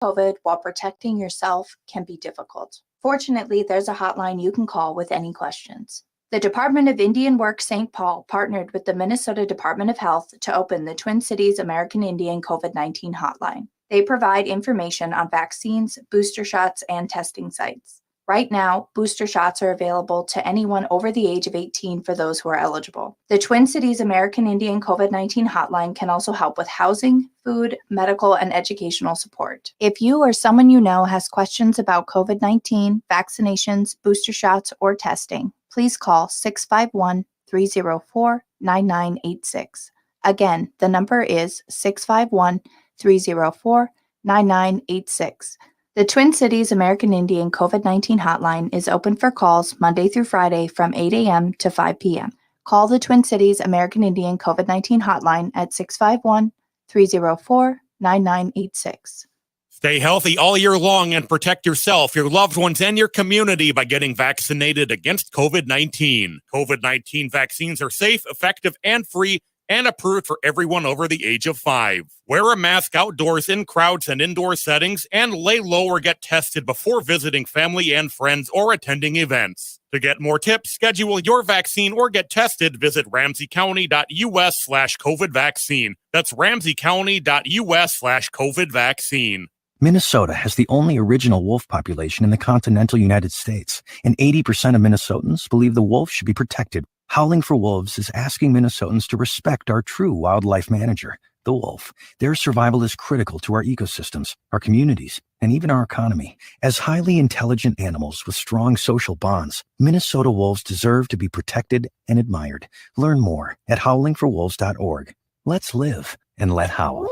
COVID while protecting yourself can be difficult. Fortunately, there's a hotline you can call with any questions. The Department of Indian Work St. Paul partnered with the Minnesota Department of Health to open the Twin Cities American Indian COVID-19 hotline. They provide information on vaccines, booster shots, and testing sites. Right now, booster shots are available to anyone over the age of 18 for those who are eligible. The Twin Cities American Indian COVID-19 hotline can also help with housing, food, medical, and educational support. If you or someone you know has questions about COVID-19, vaccinations, booster shots, or testing, please call 651-304-9986. Again, the number is 651-304-9986. The Twin Cities American Indian COVID-19 hotline is open for calls Monday through Friday from 8 a.m. to 5 p.m. Call the Twin Cities American Indian COVID-19 hotline at 651-304-9986. Stay healthy all year long and protect yourself, your loved ones, and your community by getting vaccinated against COVID-19. COVID-19 vaccines are safe, effective, and free, and approved for everyone over the age of 5. Wear a mask outdoors in crowds and indoor settings, and lay low or get tested before visiting family and friends or attending events. To get more tips, schedule your vaccine, or get tested, visit ramseycounty.us/COVID vaccine. That's ramseycounty.us/COVID vaccine. Minnesota has the only original wolf population in the continental United States, and 80% of Minnesotans believe the wolf should be protected. Howling for Wolves is asking Minnesotans to respect our true wildlife manager, the wolf. Their survival is critical to our ecosystems, our communities, and even our economy. As highly intelligent animals with strong social bonds, Minnesota wolves deserve to be protected and admired. Learn more at howlingforwolves.org. Let's live and let howl.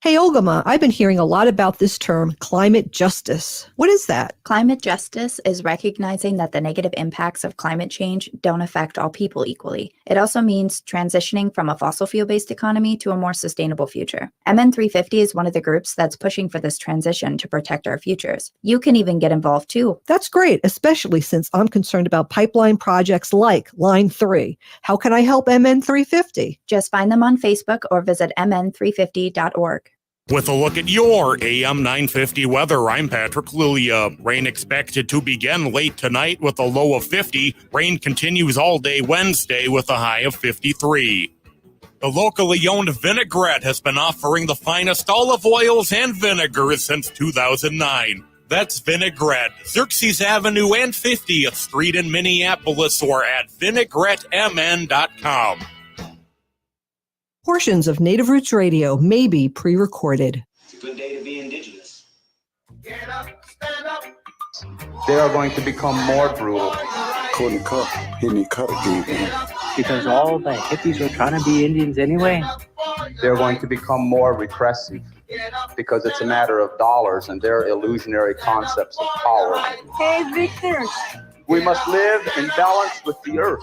Hey, Olgama, I've been hearing a lot about this term, climate justice. What is that? Climate justice is recognizing that the negative impacts of climate change don't affect all people equally. It also means transitioning from a fossil fuel-based economy to a more sustainable future. MN350 is one of the groups that's pushing for this transition to protect our futures. You can even get involved too. That's great, especially since I'm concerned about pipeline projects like Line 3. How can I help MN350? Just find them on Facebook or visit mn350.org. With a look at your AM 950 weather, I'm Patrick Lulia. Rain expected to begin late tonight with a low of 50. Rain continues all day Wednesday with a high of 53. The locally owned Vinaigrette has been offering the finest olive oils and vinegars since 2009. That's Vinaigrette, Xerxes Avenue and 50th Street in Minneapolis, or at vinaigrettemn.com. Portions of Native Roots Radio may be pre-recorded. It's a good day to be indigenous. Get up, stand up. They are going to become more brutal. Couldn't cut, hitting cut again. Because all the hippies were trying to be Indians anyway. They're going to become more repressive because it's a matter of dollars and their illusionary concepts of power. Hey, Victor. We must live in balance with the earth.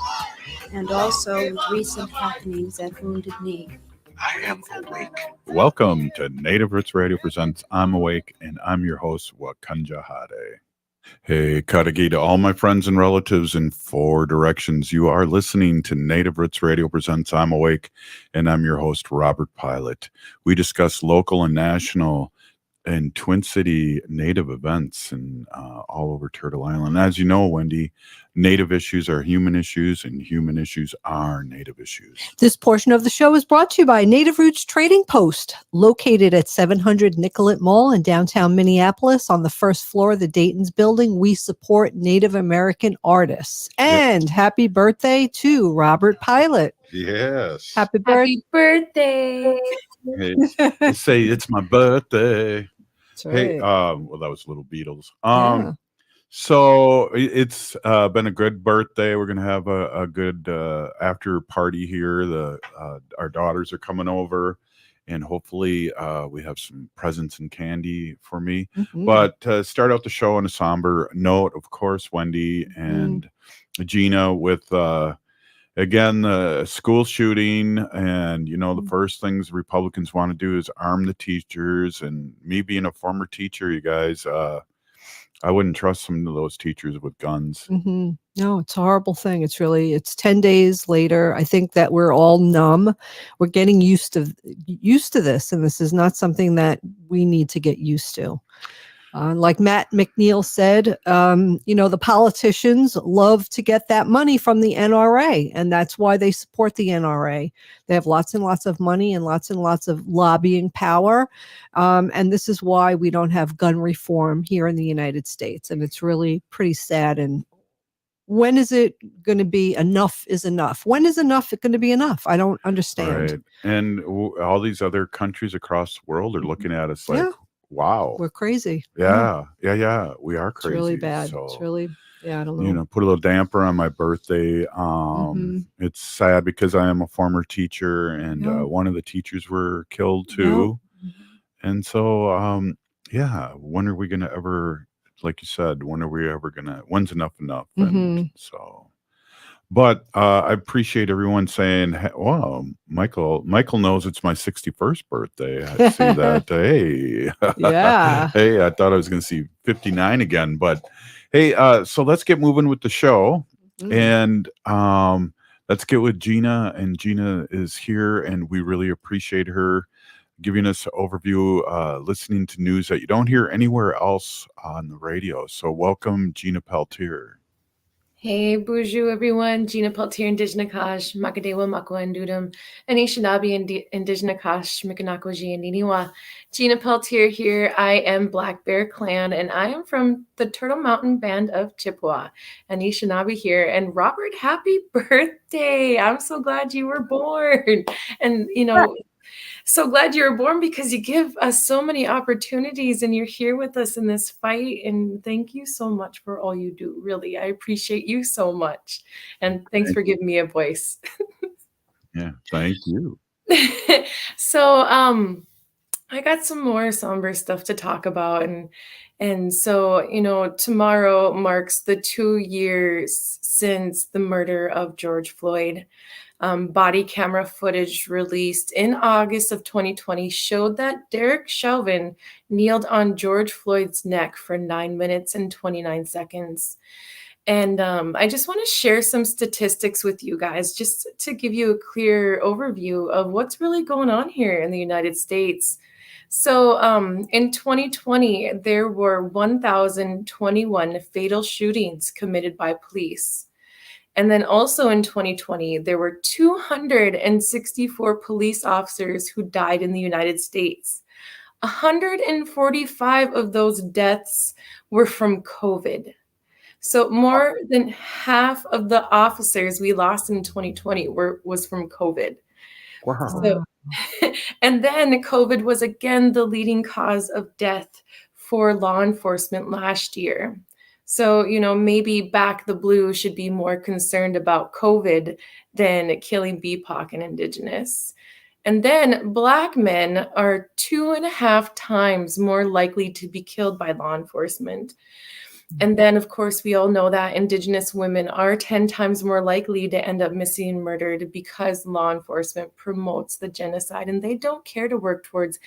And also with recent happenings at Wounded Knee. I am awake. Welcome to Native Roots Radio presents I'm Awake, and I'm your host, Wakanja Hade. Hey, Kadagi to all my friends and relatives in 4 directions. You are listening to Native Roots Radio presents I'm Awake, and I'm your host, Robert Pilot. We discuss local and national and Twin City Native events and all over Turtle Island. As you know, Wendy, Native issues are human issues, and human issues are Native issues. This portion of the show is brought to you by Native Roots Trading Post, located at 700 Nicollet Mall in downtown Minneapolis on the first floor of the Dayton's building. We support Native American artists. And happy birthday to Robert Pilot. Yes. Happy birthday. Hey, say it's my birthday. That's right. Hey, well, that was Little Beatles. Yeah. So it's been a good birthday. We're gonna have a good after party here. Our daughters are coming over, and hopefully we have some presents and candy for me. Mm-hmm. But to start out the show on a somber note, of course, Wendy and Gina with again the school shooting, and the first things Republicans want to do is arm the teachers. And me being a former teacher, you guys, I wouldn't trust some of those teachers with guns. Mm-hmm. No, it's a horrible thing. It's 10 days later. I think that we're all numb. We're getting used to this, and this is not something that we need to get used to. Like Matt McNeil said, the politicians love to get that money from the NRA, and that's why they support the NRA. They have lots and lots of money and lots of lobbying power. And this is why we don't have gun reform here in the United States. And it's really pretty sad. And when is it going to be enough is enough? When is enough going to be enough? I don't understand. Right. And all these other countries across the world are looking at us like, Yeah. wow, We're crazy. yeah, we are It's crazy. really bad. So, It's really, I don't know. put a little damper on my birthday. It's sad because I am a former teacher, and Yeah. one of the teachers were killed Yeah. too. And so, when are we going to ever, like you said, when's enough? And so, but I appreciate everyone saying, wow, Michael knows it's my 61st birthday. I see that. Hey, Yeah. hey, I thought I was going to see 59 again, but hey, so let's get moving with the show. And let's get with Gina. And Gina is here, and we really appreciate her giving us an overview, listening to news that you don't hear anywhere else on the radio. So welcome, Gina Peltier. Hey, bonjour, everyone. Gina Peltier, Indigenous Kash, Makadewa, Makwa, and Dudum, Anishinaabe, Indigenous Kash, Mikanakwaji, and Niniwa. Gina Peltier here. I am Black Bear Clan, and I am from the Turtle Mountain Band of Chippewa. Anishinaabe here. And Robert, happy birthday. I'm so glad you were born. And, so glad you were born because you give us so many opportunities and you're here with us in this fight. And thank you so much for all you do. Really, I appreciate you so much. And thanks for giving me a voice. Yeah, thank you. So, I got some more somber stuff to talk about. And so, tomorrow marks the 2 years since the murder of George Floyd. Body camera footage released in August of 2020 showed that Derek Chauvin kneeled on George Floyd's neck for 9 minutes and 29 seconds. And I just want to share some statistics with you guys, just to give you a clear overview of what's really going on here in the United States. So in 2020, there were 1,021 fatal shootings committed by police. And then also in 2020, there were 264 police officers who died in the United States. 145 of those deaths were from COVID. So more than half of the officers we lost in 2020 was from COVID. Wow. So, and then COVID was again the leading cause of death for law enforcement last year. So, maybe Back the Blue should be more concerned about COVID than killing BIPOC and Indigenous. And then Black men are 2.5 times more likely to be killed by law enforcement. And then, of course, we all know that Indigenous women are 10 times more likely to end up missing and murdered because law enforcement promotes the genocide and they don't care to work towards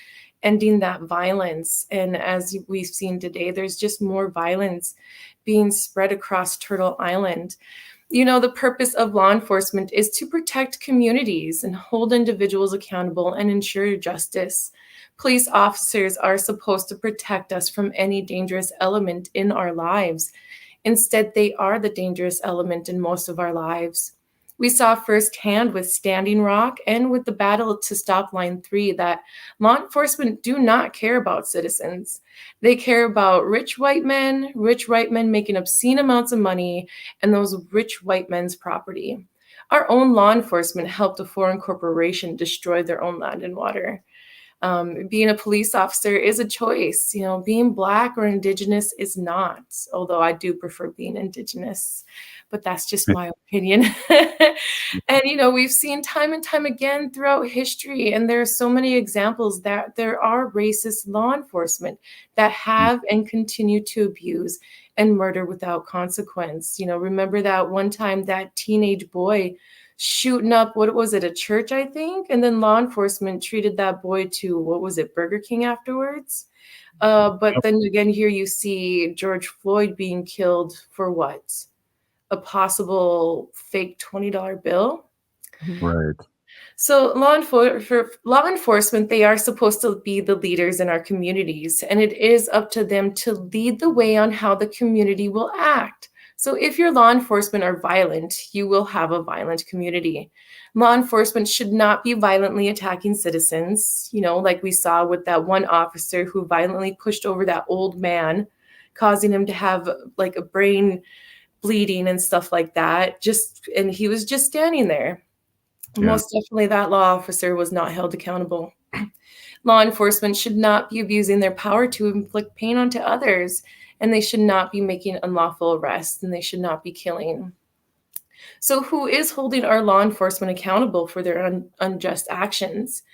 ending that violence. And as we've seen today, there's just more violence being spread across Turtle Island. The purpose of law enforcement is to protect communities and hold individuals accountable and ensure justice. Police officers are supposed to protect us from any dangerous element in our lives. Instead, they are the dangerous element in most of our lives. We saw firsthand with Standing Rock and with the battle to stop Line 3 that law enforcement do not care about citizens. They care about rich white men making obscene amounts of money, and those rich white men's property. Our own law enforcement helped a foreign corporation destroy their own land and water. Being a police officer is a choice. Being Black or Indigenous is not, although I do prefer being Indigenous, but that's just my opinion. And, we've seen time and time again throughout history, and there are so many examples that there are racist law enforcement that have and continue to abuse and murder without consequence. Remember that one time that teenage boy shooting up, what was it, a church, I think? And then law enforcement treated that boy to, what was it, Burger King afterwards? But then again, here you see George Floyd being killed for what? a possible fake $20 bill. Right. So law enforcement, they are supposed to be the leaders in our communities, and it is up to them to lead the way on how the community will act. So if your law enforcement are violent, you will have a violent community. Law enforcement should not be violently attacking citizens, like we saw with that one officer who violently pushed over that old man, causing him to have like a brain bleeding and stuff like that. And he was just standing there. Yeah. Most definitely that law officer was not held accountable. Law enforcement should not be abusing their power to inflict pain onto others, and they should not be making unlawful arrests, and they should not be killing. So who is holding our law enforcement accountable for their unjust actions?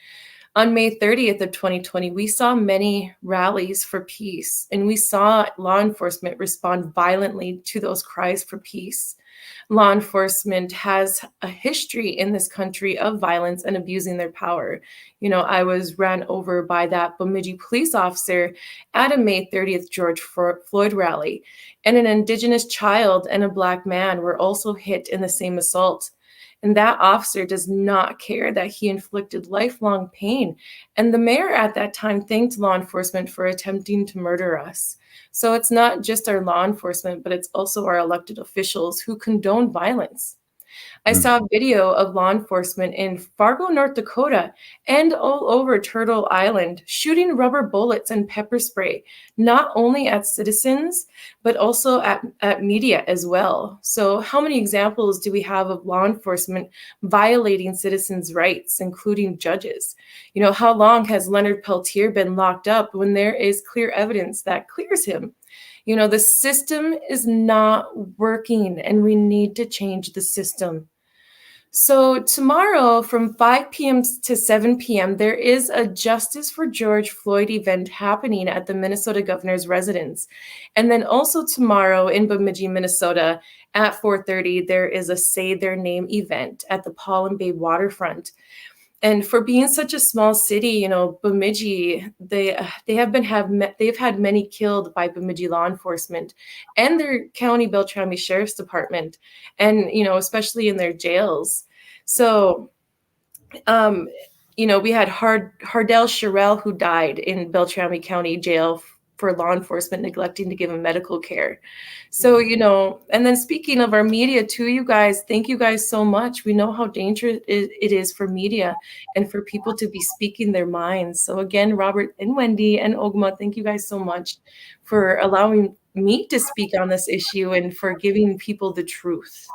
On May 30th of 2020, we saw many rallies for peace, and we saw law enforcement respond violently to those cries for peace. Law enforcement has a history in this country of violence and abusing their power. I was ran over by that Bemidji police officer at a May 30th George Floyd rally, and an Indigenous child and a Black man were also hit in the same assault. And that officer does not care that he inflicted lifelong pain. And the mayor at that time thanked law enforcement for attempting to murder us. So it's not just our law enforcement, but it's also our elected officials who condone violence. I saw a video of law enforcement in Fargo, North Dakota, and all over Turtle Island shooting rubber bullets and pepper spray, not only at citizens, but also at media as well. So how many examples do we have of law enforcement violating citizens' rights, including judges? How long has Leonard Peltier been locked up when there is clear evidence that clears him? The system is not working, and we need to change the system. So tomorrow from 5 p.m. to 7 p.m., there is a Justice for George Floyd event happening at the Minnesota governor's residence. And then also tomorrow in Bemidji, Minnesota at 4:30, there is a Say Their Name event at the Pollen Bay waterfront. And for being such a small city, Bemidji, they've had many killed by Bemidji law enforcement and their county Beltrami Sheriff's Department, and especially in their jails. So, we had Hardell Sherrill, who died in Beltrami County Jail for law enforcement neglecting to give him medical care. So, and then speaking of our media too, you guys, thank you guys so much. We know how dangerous it is for media and for people to be speaking their minds. So again, Robert and Wendy and Ogma, thank you guys so much for allowing me to speak on this issue and for giving people the truth.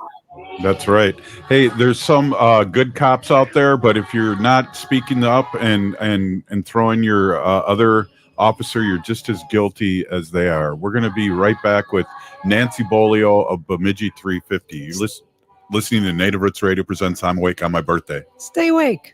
That's right. Hey, there's some good cops out there, but if you're not speaking up and throwing your other officer, you're just as guilty as they are. We're going to be right back with Nancy Beaulieu of Bemidji 350. You're listening to Native Roots Radio presents I'm Awake on my birthday. Stay awake.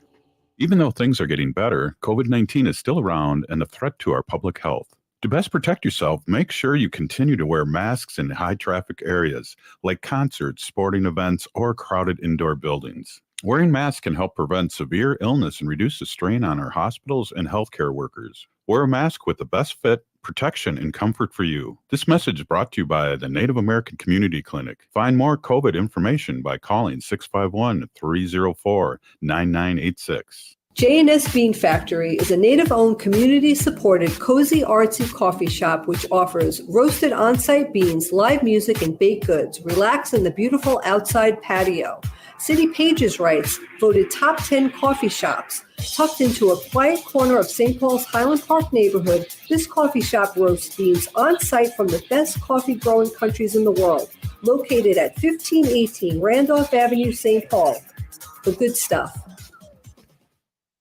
Even though things are getting better, COVID-19 is still around and a threat to our public health. To best protect yourself, make sure you continue to wear masks in high traffic areas like concerts, sporting events, or crowded indoor buildings. Wearing masks can help prevent severe illness and reduce the strain on our hospitals and healthcare workers. Wear a mask with the best fit, protection, and comfort for you. This message is brought to you by the Native American Community Clinic. Find more COVID information by calling 651-304-9986. J&S Bean Factory is a Native-owned, community-supported, cozy, artsy coffee shop which offers roasted on-site beans, live music, and baked goods. Relax in the beautiful outside patio. City Pages writes, voted top 10 coffee shops. Tucked into a quiet corner of St. Paul's Highland Park neighborhood, this coffee shop roasts beans on-site from the best coffee-growing countries in the world. Located at 1518 Randolph Avenue, St. Paul. The good stuff.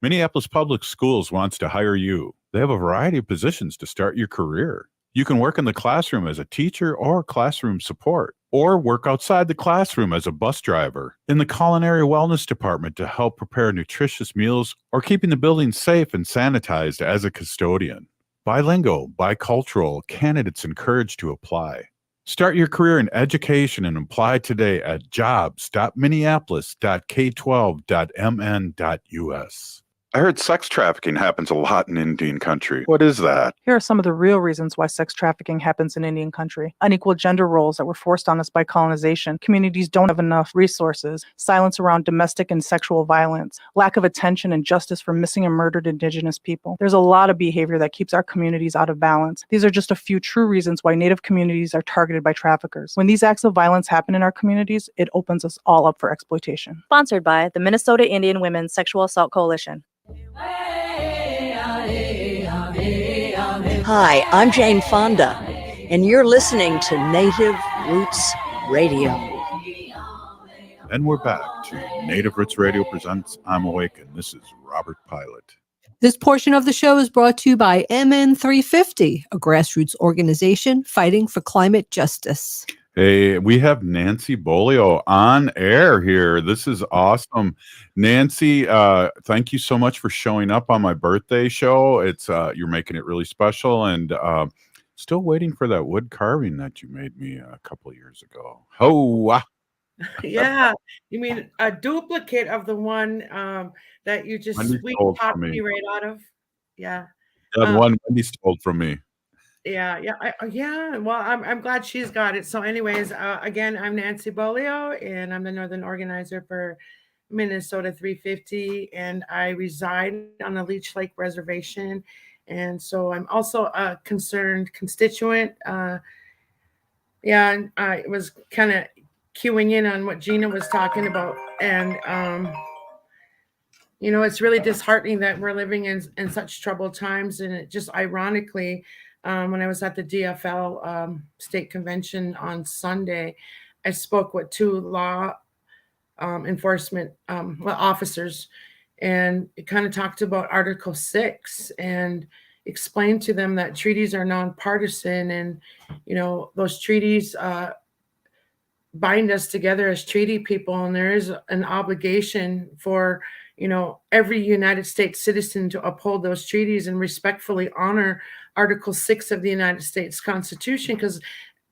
Minneapolis Public Schools wants to hire you. They have a variety of positions to start your career. You can work in the classroom as a teacher or classroom support, or work outside the classroom as a bus driver, in the culinary wellness department to help prepare nutritious meals, or keeping the building safe and sanitized as a custodian. Bilingual, bicultural, candidates encouraged to apply. Start your career in education and apply today at jobs.minneapolis.k12.mn.us. I heard sex trafficking happens a lot in Indian country. What is that? Here are some of the real reasons why sex trafficking happens in Indian country. Unequal gender roles that were forced on us by colonization. Communities don't have enough resources. Silence around domestic and sexual violence. Lack of attention and justice for missing and murdered Indigenous people. There's a lot of behavior that keeps our communities out of balance. These are just a few true reasons why Native communities are targeted by traffickers. When these acts of violence happen in our communities, it opens us all up for exploitation. Sponsored by the Minnesota Indian Women's Sexual Assault Coalition. Hi, I'm Jane Fonda, and you're listening to Native Roots Radio. And we're back to Native Roots Radio presents I'm Awake, and this is Robert Pilot. This portion of the show is brought to you by MN350, a grassroots organization fighting for climate justice. Hey, we have Nancy Beaulieu on air here. This is awesome. Nancy, thank you so much for showing up on my birthday show. It's you're making it really special, and still waiting for that wood carving that you made me a couple of years ago. Oh, yeah, you mean a duplicate of the one that you just sweet popped me right out of? Yeah. That one Wendy stole from me. Yeah. Well, I'm glad she's got it. So, anyways, again, I'm Nancy Beaulieu, and I'm the Northern Organizer for Minnesota 350, and I reside on the Leech Lake Reservation, and so I'm also a concerned constituent. And I was kind of queuing in on what Gina was talking about, and it's really disheartening that we're living in such troubled times, and it just ironically. When I was at the DFL state convention on Sunday, I spoke with two law enforcement officers, and it kind of talked about Article 6 and explained to them that treaties are nonpartisan, and those treaties bind us together as treaty people, and there is an obligation for every United States citizen to uphold those treaties and respectfully honor Article 6 of the United States Constitution, because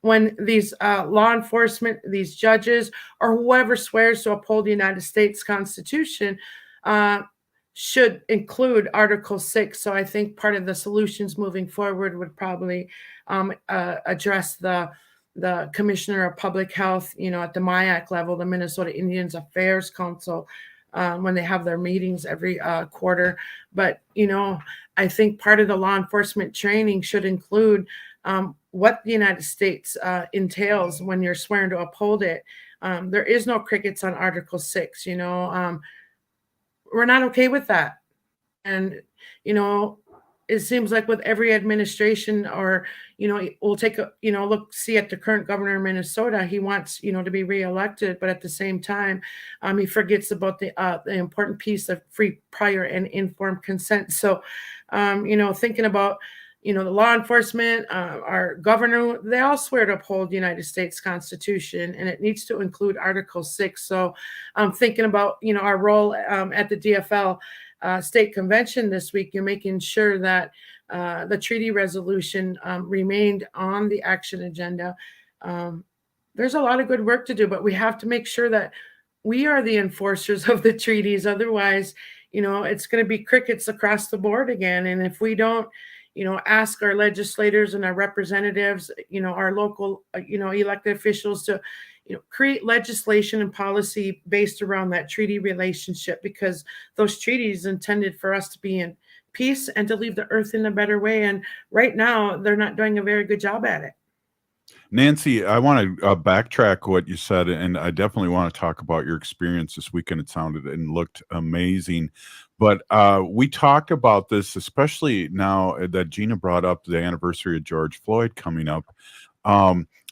when these law enforcement, these judges, or whoever swears to uphold the United States Constitution should include Article 6. So I think part of the solutions moving forward would probably address the Commissioner of Public Health, at the MIAC level, the Minnesota Indians Affairs Council, when they have their meetings every quarter. But, I think part of the law enforcement training should include what the United States entails when you're swearing to uphold it. There is no crickets on Article 6, we're not okay with that. And, it seems like with every administration, or, we'll take a, see at the current governor of Minnesota, he wants, to be reelected, but at the same time, he forgets about the important piece of free, prior, and informed consent. So, thinking about, the law enforcement, our governor, they all swear to uphold the United States Constitution, and it needs to include Article 6. So I'm thinking about, our role at the DFL state convention this week. You're making sure that the treaty resolution remained on the action agenda. There's a lot of good work to do, but we have to make sure that we are the enforcers of the treaties. Otherwise, it's going to be crickets across the board again. And if we don't, ask our legislators and our representatives, our local, elected officials to, create legislation and policy based around that treaty relationship, because those treaties intended for us to be in peace and to leave the earth in a better way. And right now, they're not doing a very good job at it. Nancy, I want to backtrack what you said, and I definitely want to talk about your experience this weekend. It sounded and looked amazing. But we talked about this, especially now that Gina brought up the anniversary of George Floyd coming up,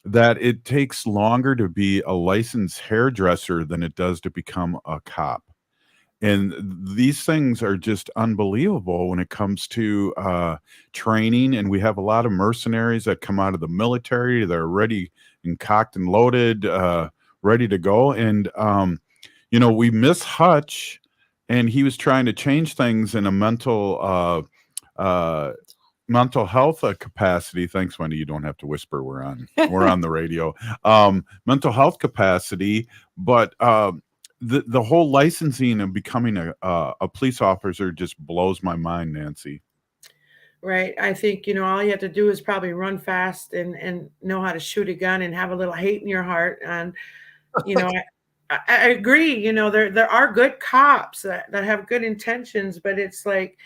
that it takes longer to be a licensed hairdresser than it does to become a cop. And these things are just unbelievable when it comes to training. And we have a lot of mercenaries that come out of the military. They're ready and cocked and loaded, ready to go. And, we miss Hutch, and he was trying to change things in a mental health capacity. Thanks, Wendy. You don't have to whisper. We're on the radio. Mental health capacity. But the whole licensing and becoming a police officer just blows my mind, Nancy. Right. I think, all you have to do is probably run fast and know how to shoot a gun and have a little hate in your heart. And, I agree. There are good cops that have good intentions, but it's like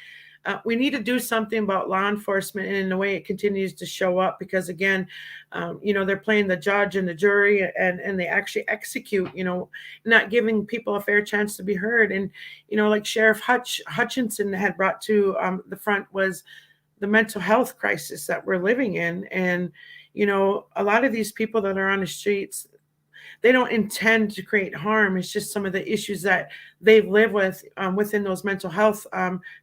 we need to do something about law enforcement and the way it continues to show up because, again, they're playing the judge and the jury and they actually execute, not giving people a fair chance to be heard. And, like Sheriff Hutchinson had brought to the front was the mental health crisis that we're living in. And, a lot of these people that are on the streets, they don't intend to create harm. It's just some of the issues that they live with within those mental health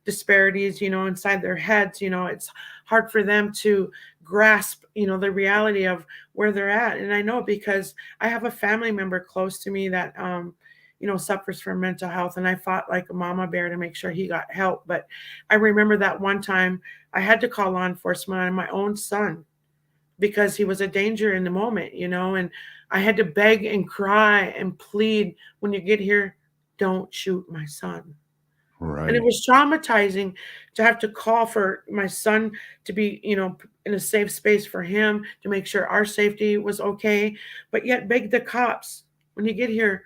disparities, inside their heads. It's hard for them to grasp, the reality of where they're at. And I know because I have a family member close to me that, suffers from mental health. And I fought like a mama bear to make sure he got help. But I remember that one time I had to call law enforcement on my own son because he was a danger in the moment, and I had to beg and cry and plead, when you get here, don't shoot my son. Right. And it was traumatizing to have to call for my son to be, in a safe space for him, to make sure our safety was okay, but yet beg the cops, when you get here,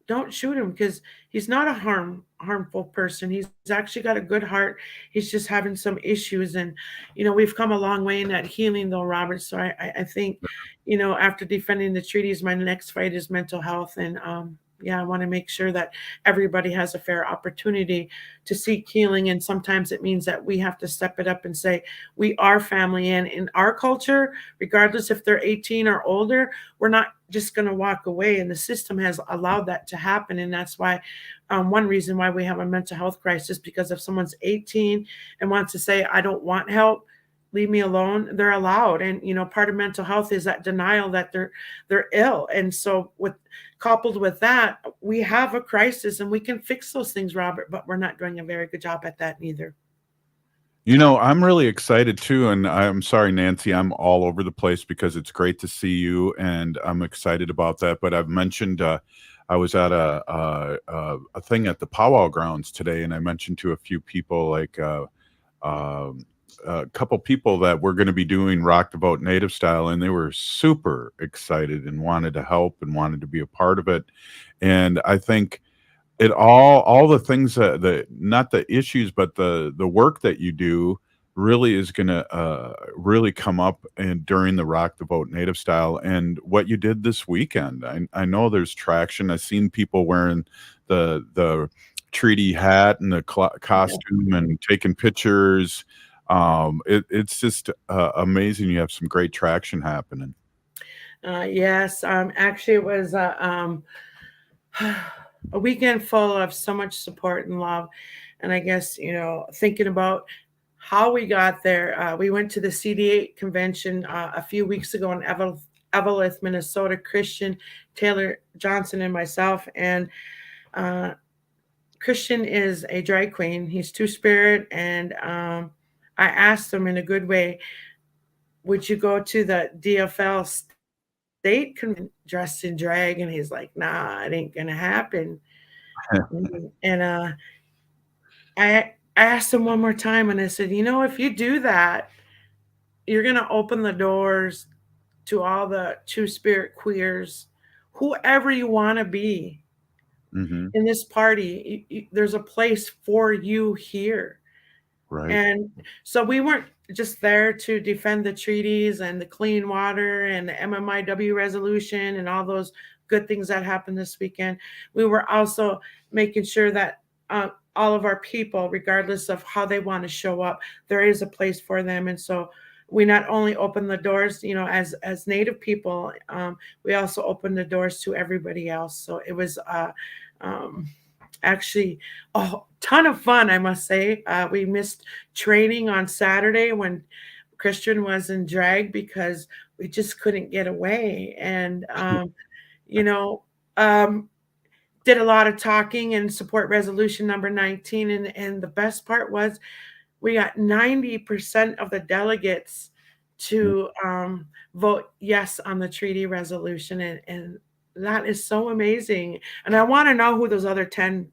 don't shoot him because he's not a harmful person. He's actually got a good heart. He's just having some issues. And, we've come a long way in that healing though, Robert. So I think, after defending the treaties, my next fight is mental health. And, I want to make sure that everybody has a fair opportunity to seek healing. And sometimes it means that we have to step it up and say, we are family. And in our culture, regardless if they're 18 or older, we're not just going to walk away. And the system has allowed that to happen. And that's why one reason why we have a mental health crisis, because if someone's 18 and wants to say, I don't want help, leave me alone, they're allowed. And, part of mental health is that denial that they're ill. And so coupled with that, we have a crisis and we can fix those things, Robert, but we're not doing a very good job at that neither. I'm really excited too. And I'm sorry, Nancy, I'm all over the place because it's great to see you and I'm excited about that. But I've mentioned, I was at a thing at the powwow grounds today, and I mentioned to a few people, like a couple people, that we're going to be doing Rock the Vote Native style, and they were super excited and wanted to help and wanted to be a part of it. And I think it all the things that not the issues, but the work that you do really is going to really come up and during the Rock the Vote Native style. And what you did this weekend, I know there's traction. I've seen people wearing the treaty hat and the costume and taking pictures. It's just amazing. You have some great traction happening. Yes, actually it was a weekend full of so much support and love. And I guess, thinking about how we got there, we went to the CD8 convention a few weeks ago in Eveleth, Minnesota. Christian, Taylor Johnson, and myself. And Christian is a drag queen. He's Two-Spirit. And I asked him in a good way, would you go to the DFL state convention dressed in drag? And he's like, nah, it ain't gonna happen. And I asked him one more time, and I said, if you do that, you're gonna open the doors to all the Two-Spirit queers, whoever you want to be in this party. There's a place for you here. Right. And so we weren't just there to defend the treaties and the clean water and the MMIW resolution and all those good things that happened this weekend. We were also making sure that all of our people, regardless of how they want to show up, there is a place for them. And so we not only open the doors, as Native people, we also open the doors to everybody else. So it was actually a ton of fun, I must say. We missed training on Saturday when Christian was in drag because we just couldn't get away. And, did a lot of talking and support resolution number 19. And the best part was we got 90% of the delegates to vote yes on the treaty resolution. And that is so amazing. And I want to know who those other 10%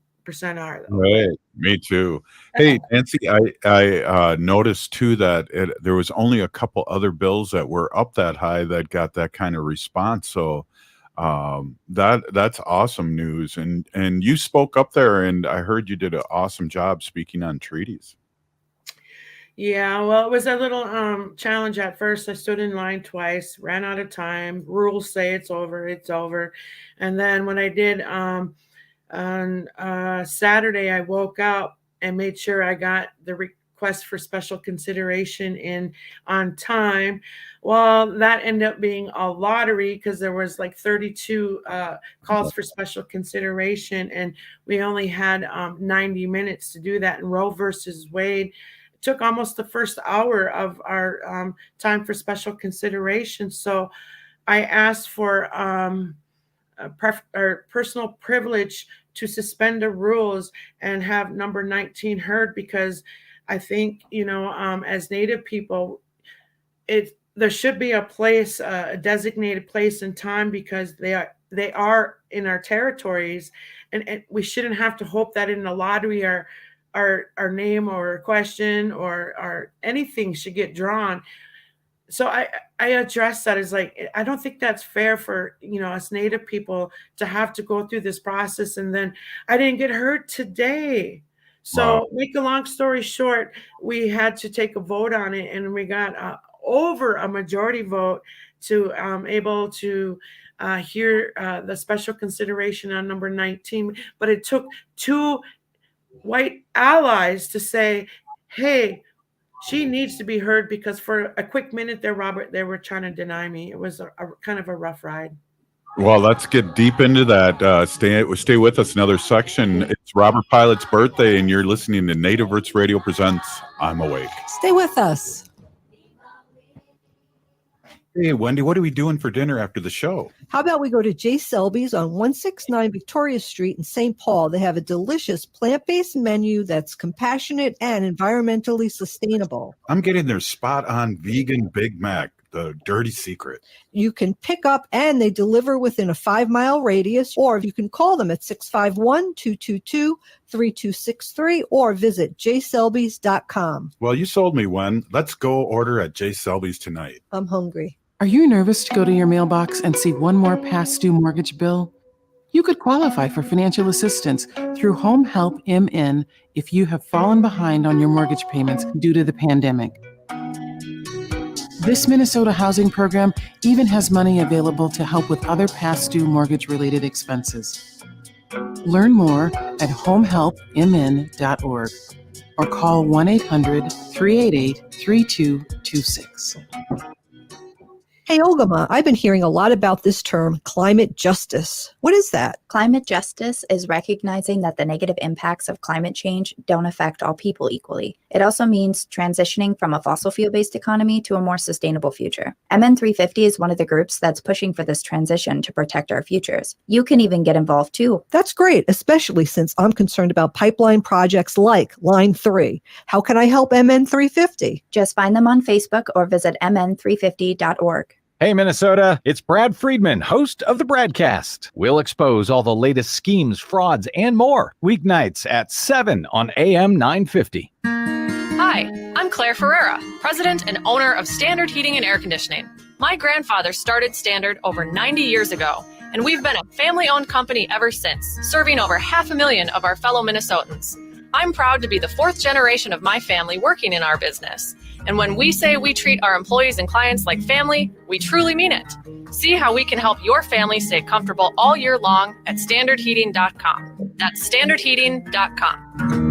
are, though. Right. Me too. Hey, Nancy, I noticed too that there was only a couple other bills that were up that high that got that kind of response. So that's awesome news. And you spoke up there, and I heard you did an awesome job speaking on treaties. Yeah, well, it was a little challenge at first. I stood in line twice, ran out of time. Rules say it's over, it's over. And then when I did on Saturday, I woke up and made sure I got the request for special consideration in on time. Well, that ended up being a lottery because there was like 32 calls for special consideration, and we only had 90 minutes to do that. And Roe versus Wade took almost the first hour of our time for special consideration. So I asked for personal privilege to suspend the rules and have number 19 heard, because I think, as Native people, there should be a place, a designated place and time, because they are in our territories, and we shouldn't have to hope that in the lottery our name or question or anything should get drawn. So I address that as like, I don't think that's fair for, us Native people to have to go through this process. And then I didn't get heard today. So make a long story short, we had to take a vote on it, and we got over a majority vote to able to hear the special consideration on number 19. But it took two white allies to say, hey, she needs to be heard, because for a quick minute there, Robert, they were trying to deny me. It was a kind of a rough ride. Well, let's get deep into that. Stay with us. Another section. It's Robert Pilot's birthday, and you're listening to Native Roots Radio presents I'm Awake. Stay with us. Hey, Wendy, what are we doing for dinner after the show? How about we go to J. Selby's on 169 Victoria Street in St. Paul? They have a delicious plant-based menu that's compassionate and environmentally sustainable. I'm getting their spot-on vegan Big Mac, the dirty secret. You can pick up and they deliver within a 5-mile radius, or you can call them at 651-222-3263 or visit jselbys.com. Well, you sold me one. Let's go order at J. Selby's tonight. I'm hungry. Are you nervous to go to your mailbox and see one more past due mortgage bill? You could qualify for financial assistance through Home Help MN if you have fallen behind on your mortgage payments due to the pandemic. This Minnesota housing program even has money available to help with other past due mortgage-related expenses. Learn more at homehelpmn.org or call 1-800-388-3226. Hey, Olgama, I've been hearing a lot about this term, climate justice. What is that? Climate justice is recognizing that the negative impacts of climate change don't affect all people equally. It also means transitioning from a fossil fuel-based economy to a more sustainable future. MN350 is one of the groups that's pushing for this transition to protect our futures. You can even get involved too. That's great, especially since I'm concerned about pipeline projects like Line 3. How can I help MN350? Just find them on Facebook or visit mn350.org. Hey, Minnesota, it's Brad Friedman, host of the Bradcast. We'll expose all the latest schemes, frauds, and more. Weeknights at 7 on AM 950. Hi, I'm Claire Ferreira, president and owner of Standard Heating and Air Conditioning. My grandfather started Standard over 90 years ago, and we've been a family-owned company ever since, serving over 500,000 of our fellow Minnesotans. I'm proud to be the fourth generation of my family working in our business. And when we say we treat our employees and clients like family, we truly mean it. See how we can help your family stay comfortable all year long at standardheating.com. That's standardheating.com.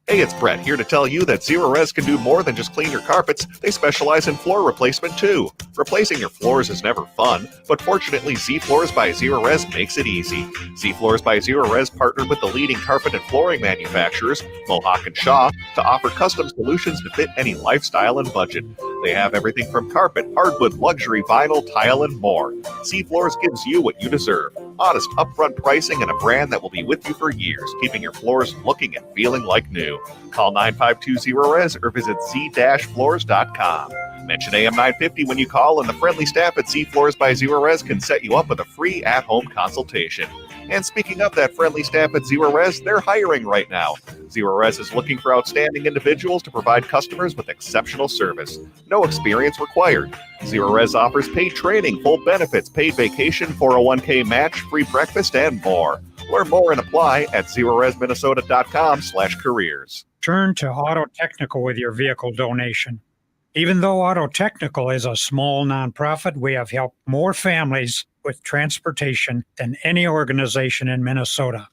Hey, it's Brett here to tell you that Zero Res can do more than just clean your carpets. They specialize in floor replacement too. Replacing your floors is never fun, but fortunately Z Floors by Zero Res makes it easy. Z Floors by Zero Res partnered with the leading carpet and flooring manufacturers, Mohawk and Shaw, to offer custom solutions to fit any lifestyle and budget. They have everything from carpet, hardwood, luxury, vinyl, tile, and more. Z Floors gives you what you deserve. Honest, upfront pricing and a brand that will be with you for years, keeping your floors looking and feeling like new. Call 9520-RES or visit z-floors.com. Mention AM 950 when you call, and the friendly staff at Z Floors by Zero Res can set you up with a free at-home consultation. And speaking of that friendly staff at Zero Res, they're hiring right now. Zero Res is looking for outstanding individuals to provide customers with exceptional service. No experience required. Zero Res offers paid training, full benefits, paid vacation, 401k match, free breakfast, and more. Learn more and apply at zeroresminnesota.com/careers. Turn to Auto Technical with your vehicle donation. Even though Auto Technical is a small nonprofit, we have helped more families with transportation than any organization in Minnesota.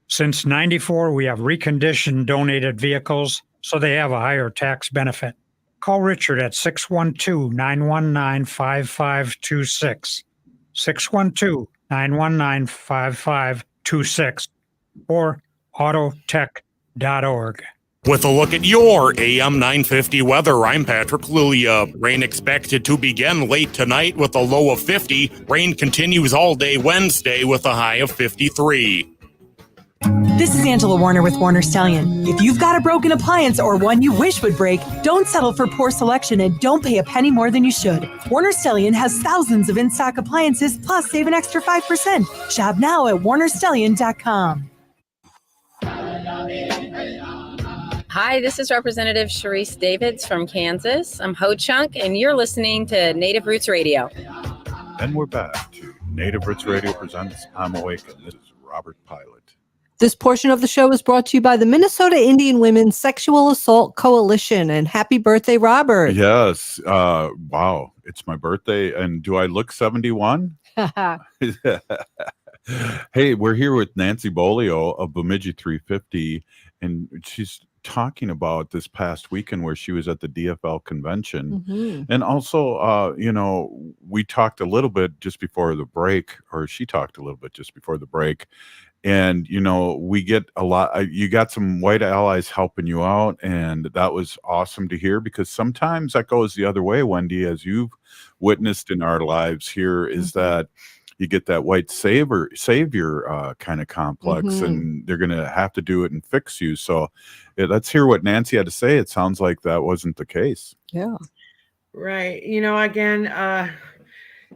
Since '94, we have reconditioned donated vehicles so they have a higher tax benefit. Call Richard at 612-919-5526, 612-919-5526, or autotech.org. With a look at your AM 950 weather, I'm Patrick Lulia. Rain expected to begin late tonight with a low of 50. Rain continues all day Wednesday with a high of 53. This is Angela Warner with Warner Stallion. If you've got a broken appliance or one you wish would break, don't settle for poor selection and don't pay a penny more than you should. Warner Stallion has thousands of in-stock appliances, plus save an extra 5%. Shop now at warnerstallion.com. Hi, this is Representative Sharice Davids from Kansas. I'm Ho Chunk, and you're listening to Native Roots Radio. And we're back to Native Roots Radio presents I'm Awake, and this is Robert Pilot. This portion of the show is brought to you by the Minnesota Indian Women's Sexual Assault Coalition. And happy birthday, Robert. Yes. Wow. It's my birthday. And do I look 71? Hey, we're here with Nancy Beaulieu of Bemidji 350, and she's talking about this past weekend where she was at the DFL convention. Mm-hmm. And also, we talked a little bit just before the break, or she talked a little bit just before the break. And, we get a lot, you got some white allies helping you out. And that was awesome to hear, because sometimes that goes the other way, Wendy, as you've witnessed in our lives here, is that you get that white savior kind of complex, Mm-hmm. and they're going to have to do it and fix you. So let's hear what Nancy had to say. It sounds like that wasn't the case. Yeah. Right. Again,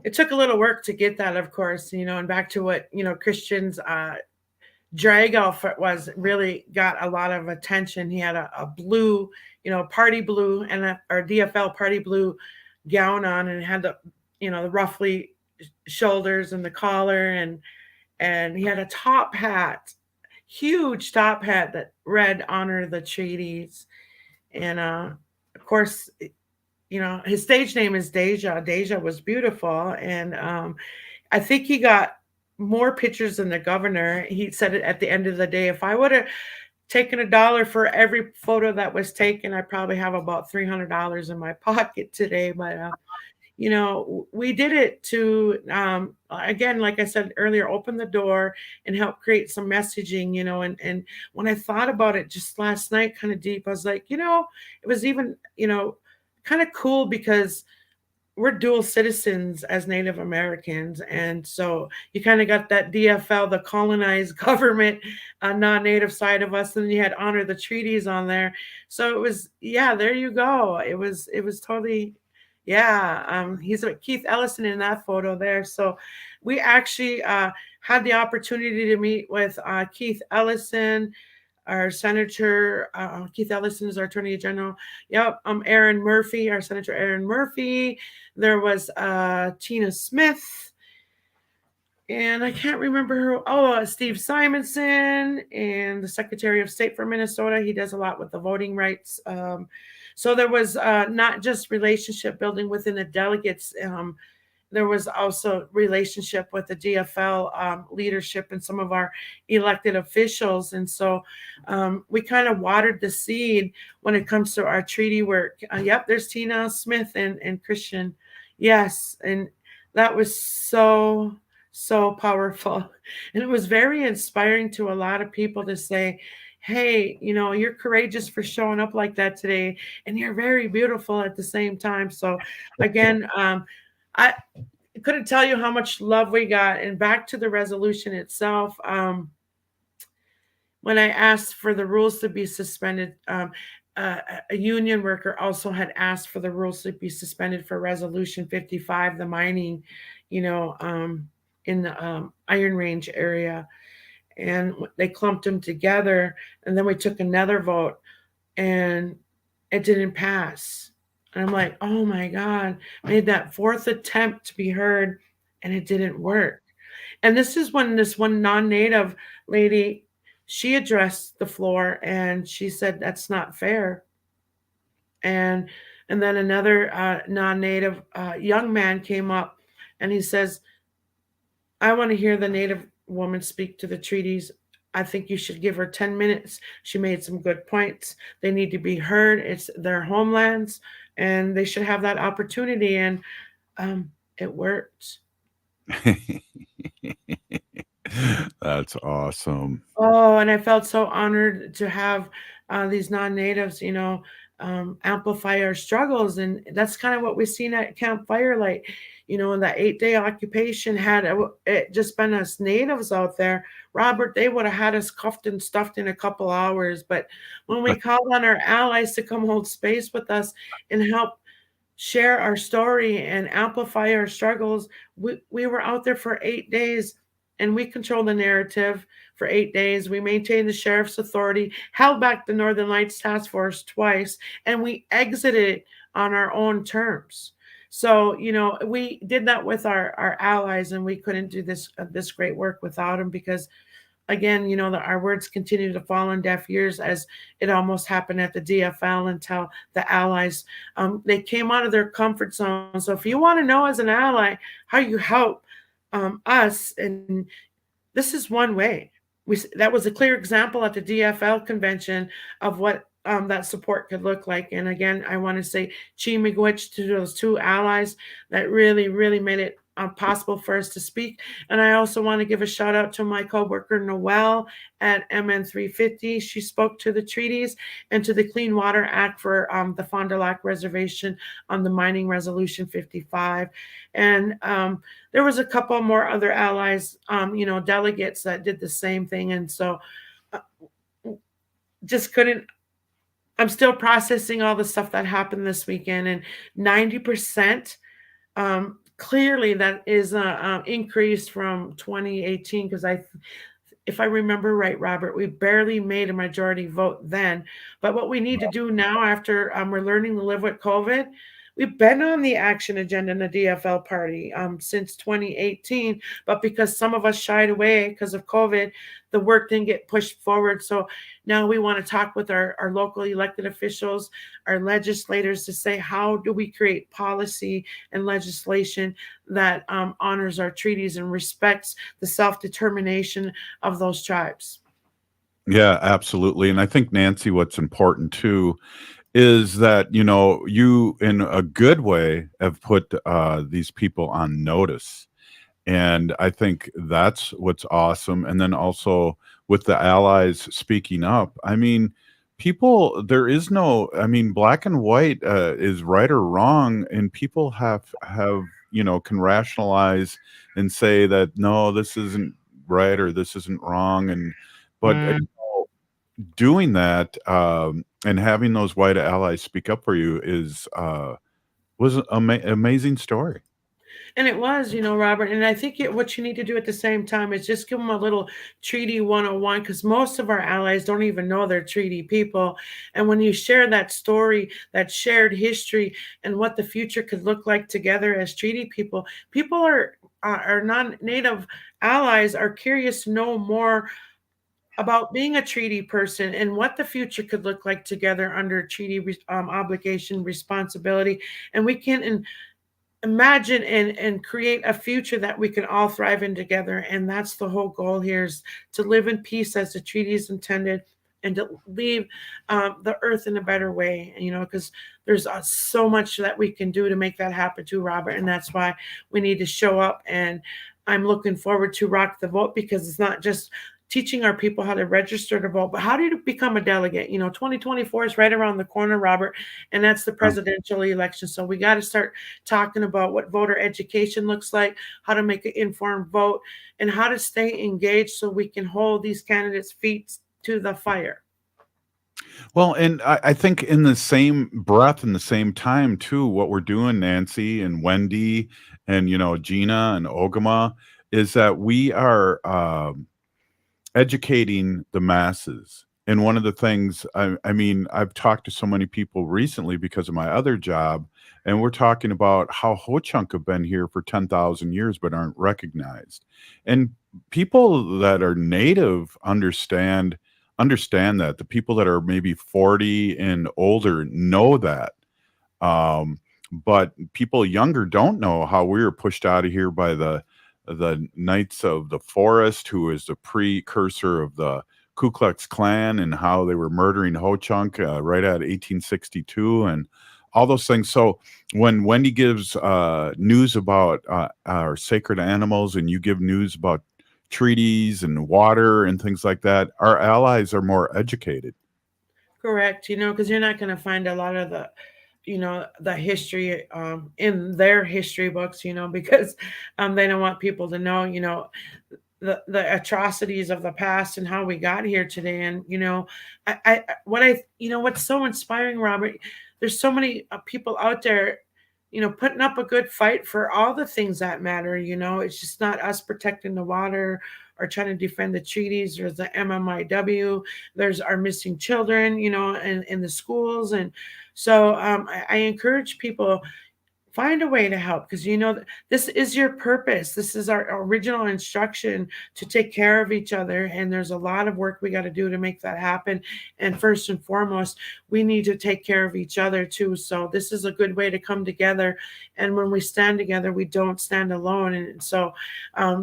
it took a little work to get that, of course, and back to what, Christian's drag outfit was, really got a lot of attention. He had a blue, party blue and our DFL party blue gown on, and it had the, the roughly shoulders and the collar, and he had a top hat, huge top hat that read "Honor the Treaties," and of course, his stage name is Deja. Deja was beautiful, and I think he got more pictures than the governor. He said it at the end of the day, if I would have taken $1 for every photo that was taken, I probably have about $300 in my pocket today. But we did it to, again, like I said earlier, open the door and help create some messaging, and when I thought about it just last night, kind of deep, I was like, it was even, kind of cool, because we're dual citizens as Native Americans. And so you kind of got that DFL, the colonized government, non-Native side of us. And then you had Honor the Treaties on there. So it was, there you go. It was totally, he's with Keith Ellison in that photo there. So we actually had the opportunity to meet with Keith Ellison, our Senator. Keith Ellison is our Attorney General. Aaron Murphy, our Senator Aaron Murphy. There was Tina Smith, and I can't remember who. Steve Simonson, and the Secretary of State for Minnesota. He does a lot with the voting rights. So there was not just relationship building within the delegates. There was also relationship with the DFL leadership and some of our elected officials. And so we kind of watered the seed when it comes to our treaty work. There's Tina Smith and Christian. Yes. And that was so powerful. And it was very inspiring to a lot of people to say, hey, you're courageous for showing up like that today, and you're very beautiful at the same time. So again, I couldn't tell you how much love we got. And back to the resolution itself, when I asked for the rules to be suspended, a union worker also had asked for the rules to be suspended for Resolution 55, the mining, in the Iron Range area. And they clumped them together. And then we took another vote and it didn't pass. And I'm like, oh my God, made that fourth attempt to be heard and it didn't work. And this is when this one non-native lady, she addressed the floor and she said, that's not fair. And then another non-native young man came up and he says, I want to hear the native woman speak to the treaties. I think you should give her 10 minutes. She made some good points. They need to be heard. It's their homelands and they should have that opportunity. And it worked. That's awesome. Oh, and I felt so honored to have these non-natives, amplify our struggles. And that's kind of what we've seen at Camp Firelight. That 8-day occupation had it just been us natives out there, Robert, they would have had us cuffed and stuffed in a couple hours. But when we called on our allies to come hold space with us and help share our story and amplify our struggles, we were out there for 8 days. And we controlled the narrative for 8 days. We maintained the sheriff's authority, held back the Northern Lights Task Force twice, and we exited on our own terms. So, we did that with our allies, and we couldn't do this great work without them because, again, our words continue to fall on deaf ears, as it almost happened at the DFL until the allies, they came out of their comfort zone. So if you want to know as an ally how you help us, and this is one way. That was a clear example at the DFL convention of what that support could look like. And again, I want to say Miigwech to those two allies that really, really made it possible for us to speak. And I also want to give a shout out to my coworker Noelle at MN350. She spoke to the treaties and to the Clean Water Act for the Fond du Lac Reservation on the mining Resolution 55. And there was a couple more other allies, delegates that did the same thing. And so I'm still processing all the stuff that happened this weekend, and 90%, clearly that is increased from 2018, because if I remember right, Robert, we barely made a majority vote then. But what we need to do now, after we're learning to live with COVID, we've been on the action agenda in the DFL party since 2018, but because some of us shied away because of COVID, the work didn't get pushed forward. So now we want to talk with our local elected officials, our legislators, to say, how do we create policy and legislation that honors our treaties and respects the self-determination of those tribes? Yeah, absolutely. And I think, Nancy, what's important too is that, you in a good way have put these people on notice. And I think that's what's awesome. And then also with the allies speaking up, I mean, there is no, black and white is right or wrong. And people have, can rationalize and say that, no, this isn't right or this isn't wrong. But doing that and having those white allies speak up for you was an amazing story. And it was, Robert, and I think what you need to do at the same time is just give them a little treaty 101, because most of our allies don't even know they're treaty people. And when you share that story, that shared history, and what the future could look like together as treaty people, our non-native allies are curious to know more about being a treaty person and what the future could look like together under treaty obligation, responsibility. And we can imagine and create a future that we can all thrive in together. And that's the whole goal here, is to live in peace as the treaty is intended, and to leave the earth in a better way, because there's so much that we can do to make that happen too, Robert. And that's why we need to show up. And I'm looking forward to Rock the Vote, because it's not just teaching our people how to register to vote, but how do you become a delegate? 2024 is right around the corner, Robert, and that's the presidential election. So we got to start talking about what voter education looks like, how to make an informed vote, and how to stay engaged so we can hold these candidates' feet to the fire. Well, and I think in the same breath, in the same time, too, what we're doing, Nancy and Wendy and, Gina and Ogama, is that we are educating the masses. And one of the things, I mean, I've talked to so many people recently because of my other job, and we're talking about how Ho-Chunk have been here for 10,000 years but aren't recognized. And people that are native understand that. The people that are maybe 40 and older know that. But people younger don't know how we were pushed out of here by the Knights of the Forest, who is the precursor of the Ku Klux Klan, and how they were murdering Ho-Chunk right at 1862 and all those things. So when Wendy gives news about our sacred animals, and you give news about treaties and water and things like that, our allies are more educated. Correct. Because you're not going to find a lot of the history in their history books, because they don't want people to know, the atrocities of the past and how we got here today. And what's so inspiring, Robert, there's so many people out there putting up a good fight for all the things that matter. It's just not us protecting the water or trying to defend the treaties. There's the MMIW, there's our missing children, in the schools. And so I encourage people, find a way to help, because this is your purpose. This is our original instruction, to take care of each other. And there's a lot of work we got to do to make that happen. And first and foremost, we need to take care of each other too. So this is a good way to come together. And when we stand together, we don't stand alone. And so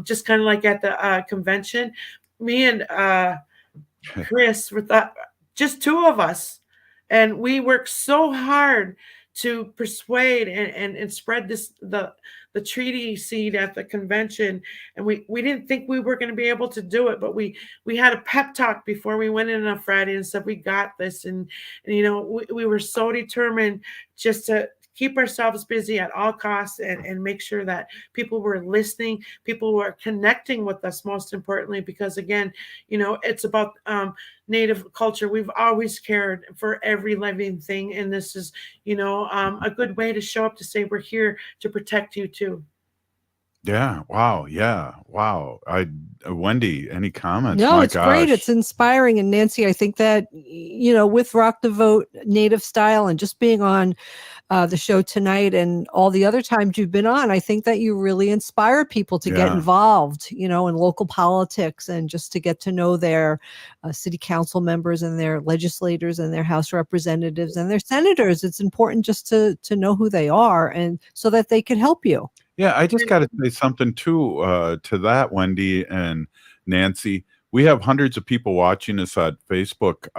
just kind of like at the convention, me and Chris, with just two of us, and we worked so hard to persuade and spread the treaty seed at the convention. And we didn't think we were going to be able to do it, but we had a pep talk before we went in on Friday and said, we got this. And we were so determined just to keep ourselves busy at all costs and make sure that people were listening, people were connecting with us, most importantly, because again, it's about Native culture. We've always cared for every living thing. And this is, a good way to show up to say, we're here to protect you too. Yeah. Wow. Yeah. Wow. Wendy, any comments? No, My it's great. gosh. It's inspiring. And Nancy, I think that, with Rock the Vote Native Style and just being on the show tonight and all the other times you've been on, I think that you really inspire people to get involved, in local politics, and just to get to know their city council members and their legislators and their House representatives and their senators. It's important just to know who they are, and so that they can help you. Yeah, I just got to say something too to that, Wendy and Nancy. We have hundreds of people watching us at Facebook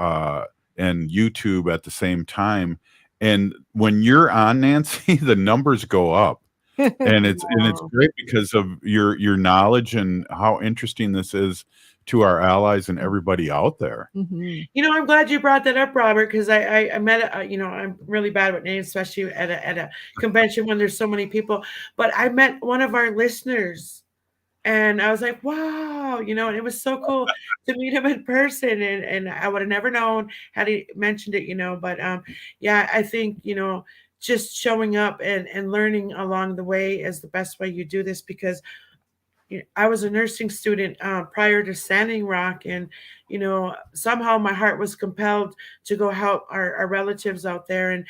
and YouTube at the same time, and when you're on, Nancy, the numbers go up, and it's great because of your knowledge and how interesting this is to our allies and everybody out there. Mm-hmm. I'm glad you brought that up, Robert, because I met, I'm really bad with names, especially at a convention when there's so many people. But I met one of our listeners, and I was like, wow, and it was so cool to meet him in person. And I would have never known had he mentioned it, But yeah, I think, just showing up and learning along the way is the best way you do this, because I was a nursing student prior to Standing Rock, and somehow my heart was compelled to go help our relatives out there, and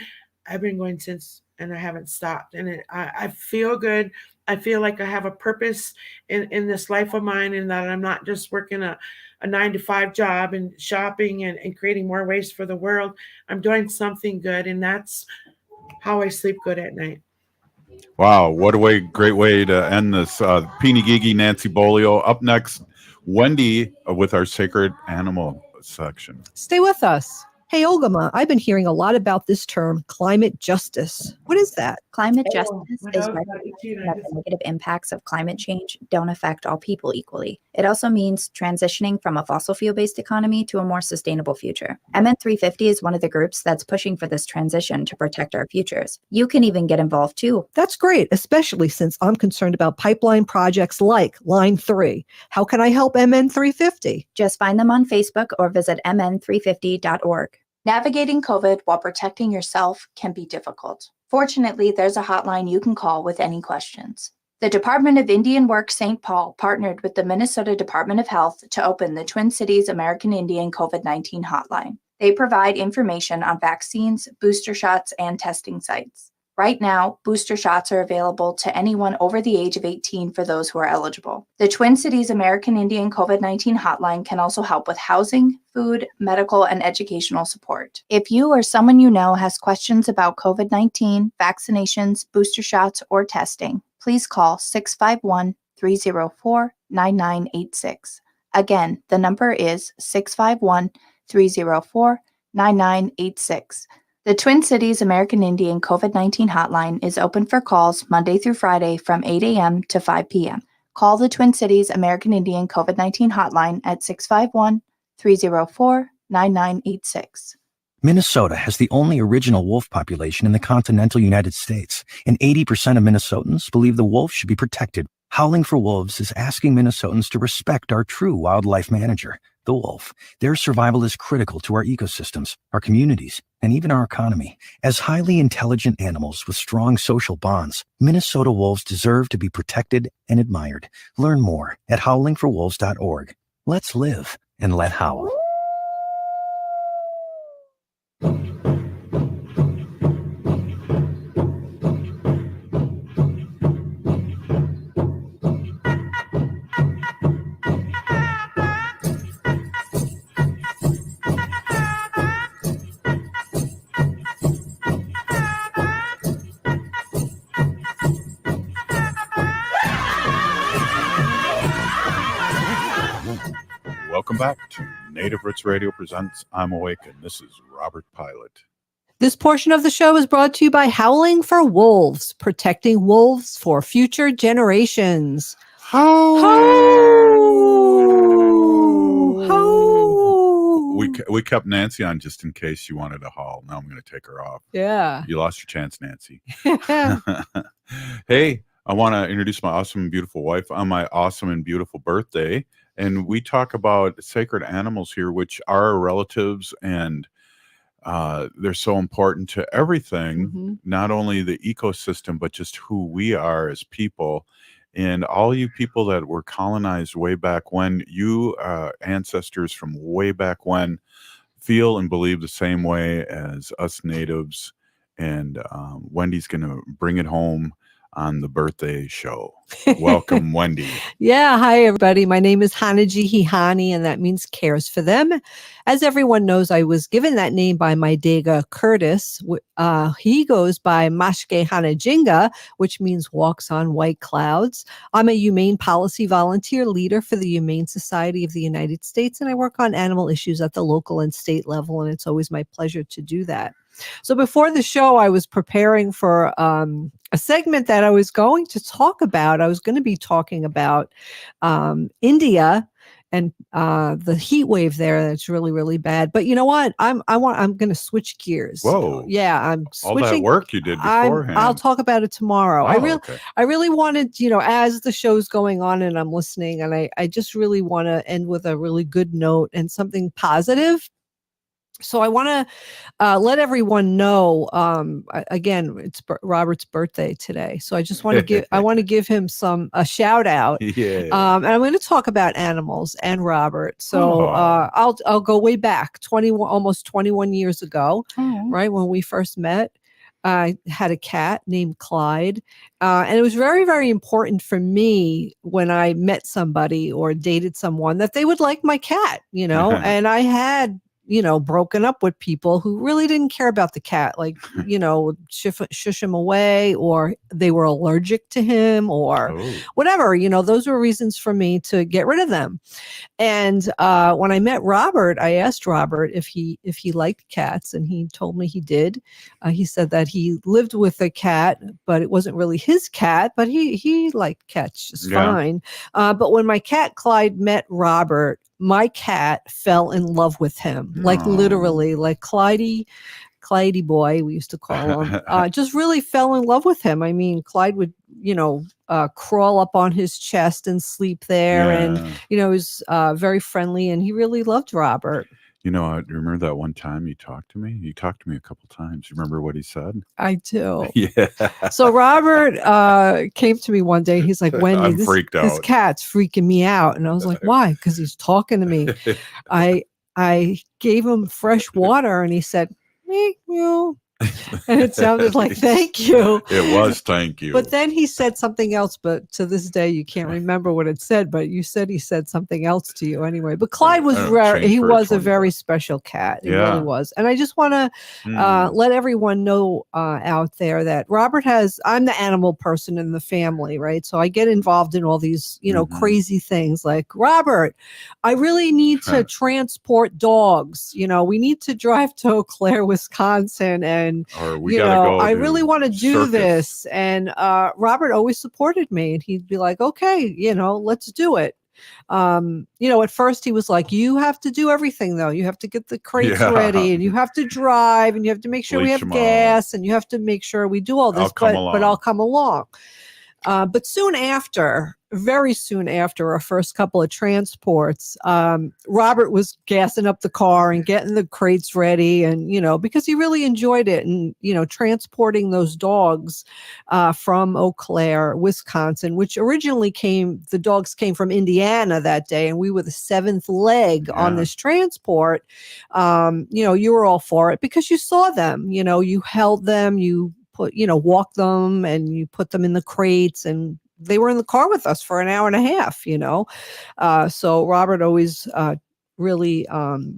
I've been going since, and I haven't stopped. And I feel good. I feel like I have a purpose in this life of mine, and that I'm not just working a 9-to-5 job and shopping and creating more waste for the world. I'm doing something good, and that's how I sleep good at night. Wow, what a great way to end this. Peeny Gigi, Nancy Beaulieu. Up next, Wendy with our Sacred Animal section. Stay with us. Hey, Ogama, I've been hearing a lot about this term, climate justice. What is that? Climate justice is recognizing that the negative impacts of climate change don't affect all people equally. It also means transitioning from a fossil fuel-based economy to a more sustainable future. MN 350 is one of the groups that's pushing for this transition to protect our futures. You can even get involved too. That's great, especially since I'm concerned about pipeline projects like Line 3. How can I help MN 350? Just find them on Facebook or visit mn350.org. Navigating COVID while protecting yourself can be difficult. Fortunately, there's a hotline you can call with any questions. The Department of Indian Work St. Paul partnered with the Minnesota Department of Health to open the Twin Cities American Indian COVID-19 hotline. They provide information on vaccines, booster shots, and testing sites. Right now, booster shots are available to anyone over the age of 18 for those who are eligible. The Twin Cities American Indian COVID-19 hotline can also help with housing, food, medical, and educational support. If you or someone you know has questions about COVID-19, vaccinations, booster shots, or testing, please call 651-304-9986. Again, the number is 651-304-9986. The Twin Cities American Indian COVID-19 hotline is open for calls Monday through Friday from 8 a.m. to 5 p.m. Call the Twin Cities American Indian COVID-19 hotline at 651-304-9986. Minnesota has the only original wolf population in the continental United States, and 80% of Minnesotans believe the wolf should be protected. Howling for Wolves is asking Minnesotans to respect our true wildlife manager, the wolf. Their survival is critical to our ecosystems, our communities, and even our economy. As highly intelligent animals with strong social bonds, Minnesota wolves deserve to be protected and admired. Learn more at howlingforwolves.org. Let's live and let howl. Welcome back to Native Roots Radio presents I'm Awake, and this is Robert Pilot. This portion of the show is brought to you by Howling for Wolves, protecting wolves for future generations. We kept Nancy on just in case she wanted to howl. Now I'm going to take her off. Yeah. You lost your chance, Nancy. Hey, I want to introduce my awesome and beautiful wife on my awesome and beautiful birthday. And we talk about sacred animals here, which are relatives, and they're so important to everything, not only the ecosystem, but just who we are as people. And all you people that were colonized way back when, you ancestors from way back when, feel and believe the same way as us natives. And Wendy's going to bring it home on the birthday show. Welcome, Wendy. Yeah. Hi, everybody. My name is Hanaji Hihani, and that means cares for them. As everyone knows, I was given that name by my Dega Curtis. He goes by Mashke Hanajinga, which means walks on white clouds. I'm a humane policy volunteer leader for the Humane Society of the United States, and I work on animal issues at the local and state level, and it's always my pleasure to do that. So before the show, I was preparing for a segment that I was going to talk about. I was going to be talking about India and the heat wave there. That's really, really bad. But you know what? I'm going to switch gears. Whoa! Yeah, I'm switching. All that work you did beforehand. I'll talk about it tomorrow. Oh, I really wanted, as the show's going on and I'm listening, and I just really want to end with a really good note and something positive. So I want to let everyone know, again, it's Robert's birthday today. So I just want to give him a shout out. Yeah. And I'm going to talk about animals and Robert. So I'll go way back, almost 21 years ago, right, when we first met. I had a cat named Clyde, and it was very, very important for me when I met somebody or dated someone that they would like my cat, and I had broken up with people who really didn't care about the cat, like, shush him away, or they were allergic to him, or whatever, those were reasons for me to get rid of them. And when I met Robert, I asked Robert if he liked cats, and he told me he did. He said that he lived with a cat, but it wasn't really his cat, but he liked cats just fine. But when my cat Clyde met Robert, my cat fell in love with him, like literally, like Clydey boy, we used to call him, just really fell in love with him. I mean, Clyde would, crawl up on his chest and sleep there. And, he was very friendly, and he really loved Robert. You know, I remember that one time you talked to me? You talked to me a couple times. You remember what he said? I do. Yeah. So Robert came to me one day. He's like, Wendy, I'm freaked this out. cat's freaking me out. And I was like, why? Because he's talking to me. I gave him fresh water and he said, meow. And it sounded like thank you. It was thank you. But then he said something else, but to this day you can't remember what it said, but you said he said something else to you anyway. But Clyde was he was a very special cat. He really was. And I just want to let everyone know out there that Robert I'm the animal person in the family, right? So I get involved in all these, crazy things like, Robert, I really need to transport dogs. We need to drive to Eau Claire, Wisconsin, and or we gotta go I really want to do circus. this. And Robert always supported me, and he'd be like, okay, let's do it. At first he was like, you have to do everything though. You have to get the crates ready, and you have to drive, and you have to make sure we have gas, and you have to make sure we do all this, but I'll come along. But very soon after our first couple of transports, Robert was gassing up the car and getting the crates ready, and because he really enjoyed it, and transporting those dogs from Eau Claire, Wisconsin, which originally the dogs came from Indiana that day, and we were the 7th leg on this transport. You were all for it because you saw them, you held them, you walked them, and you put them in the crates, and they were in the car with us for an hour and a half, so Robert always really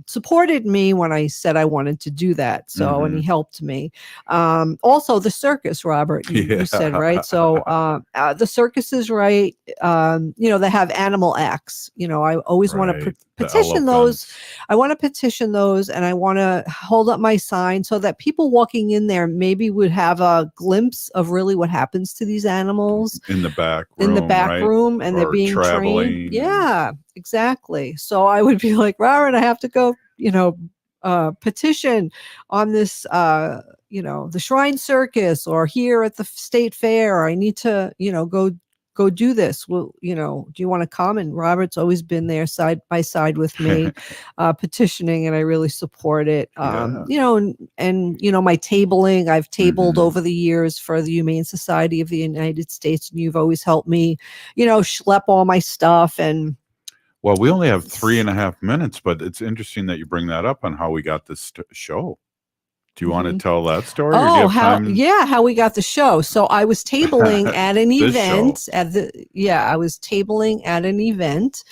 supported me when I said I wanted to do that. So, and he helped me. Also the circus, Robert, you said, right? So the circus is right. They have animal acts. I always want to petition those. I want to petition those, and I want to hold up my sign so that people walking in there maybe would have a glimpse of really what happens to these animals in the back room, room, and they're being trained. Yeah, exactly. So I would be like, Robert, I have to go, petition on this, the Shrine Circus, or here at the State Fair. I need to, go do this. Well, do you want to come? And Robert's always been there side by side with me, petitioning, and I really support it. And my tabling, I've tabled over the years for the Humane Society of the United States, and you've always helped me, schlep all my stuff. And well, we only have 3.5 minutes, but it's interesting that you bring that up on how we got this show. Do you want to tell that story? Oh, how we got the show. So I was tabling at an event I was tabling at an event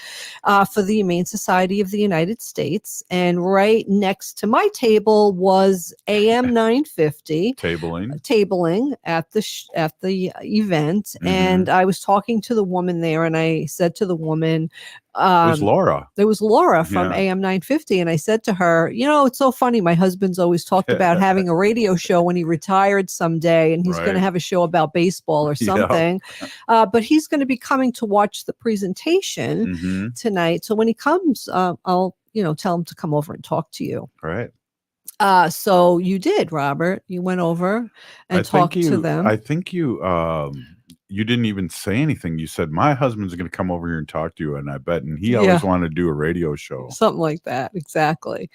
for the Humane Society of the United States, and right next to my table was AM 950 tabling at the event, and I was talking to the woman there, and I said to the woman, it was Laura. There was Laura from AM 950, and I said to her, it's so funny. My husband's always talked about having a radio show when he retired someday, and he's going to have a show about baseball or something. But he's going to be coming to watch the presentation tonight. So when he comes, I'll tell him to come over and talk to you. Right. So you did, Robert. You went over and talked to them. I think you didn't even say anything. You said, my husband's going to come over here and talk to you. And I bet, and he always wanted to do a radio show. Something like that. Exactly.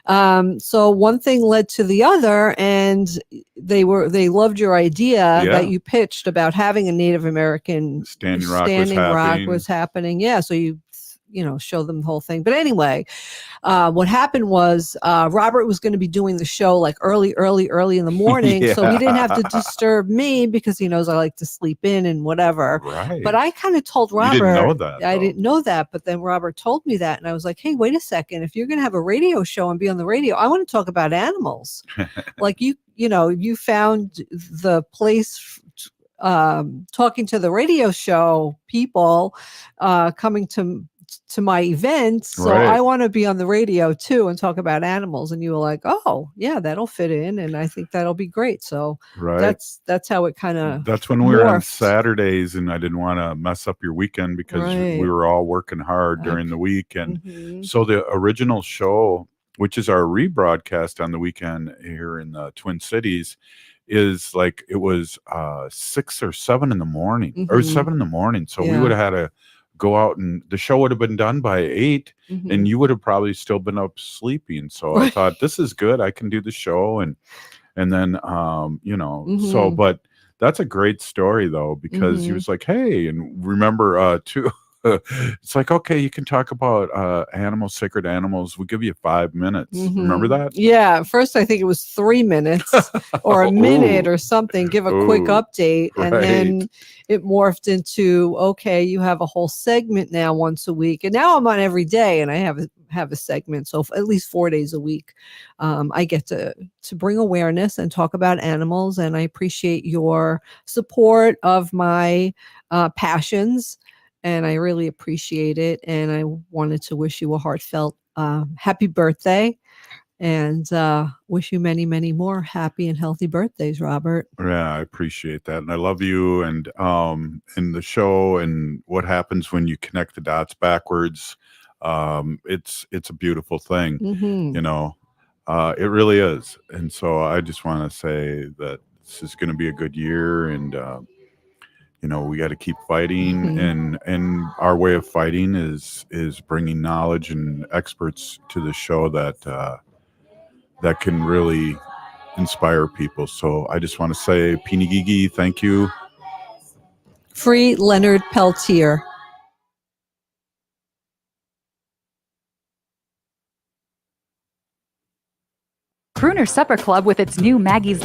So one thing led to the other, and they loved your idea that you pitched about having a Native American Standing Rock was happening. Yeah. So you show them the whole thing. But anyway, what happened was Robert was going to be doing the show like early in the morning. So he didn't have to disturb me because he knows I like to sleep in and whatever. Right. But I kind of told Robert, you didn't know that, I didn't know that. But then Robert told me that. And I was like, hey, wait a second. If you're going to have a radio show and be on the radio, I want to talk about animals. Like you found the place talking to the radio show people coming to my event, so I want to be on the radio too and talk about animals. And you were like, oh yeah, that'll fit in, and I think that'll be great. So that's how it kind of that's when we were on Saturdays, and I didn't want to mess up your weekend because we were all working hard during the week. And so the original show, which is our rebroadcast on the weekend here in the Twin Cities, is like it was 6 or 7 in the morning or 7 in the morning. So we would have had to go out, and the show would have been done by 8, Mhm. and you would have probably still been up sleeping. So I thought, this is good. I can do the show, and then so, Mhm. but that's a great story though, because he Mhm. was like, hey, and remember too. It's like, okay, you can talk about animals, sacred animals. We'll give you 5 minutes. Remember Mhm. that? Yeah, at first I think it was 3 minutes or a minute Ooh. or something, give a quick Ooh, update, and right. then it morphed into, okay, you have a whole segment now once a week, and now I'm on every day, and I have a segment, so at least 4 days a week, I get to bring awareness and talk about animals, and I appreciate your support of my passions, and I really appreciate it. And I wanted to wish you a heartfelt happy birthday, and wish you many, many more happy and healthy birthdays, Robert. Yeah, I appreciate that, and I love you, and the show, and what happens when you connect the dots backwards. It's a beautiful thing, Mhm. It really is. And so I just want to say that this is going to be a good year, and we got to keep fighting, Mhm. and our way of fighting is bringing knowledge and experts to the show that can really inspire people. So I just want to say, Pinigigi, thank you. Free Leonard Peltier. Crooner Supper Club with its new Maggie's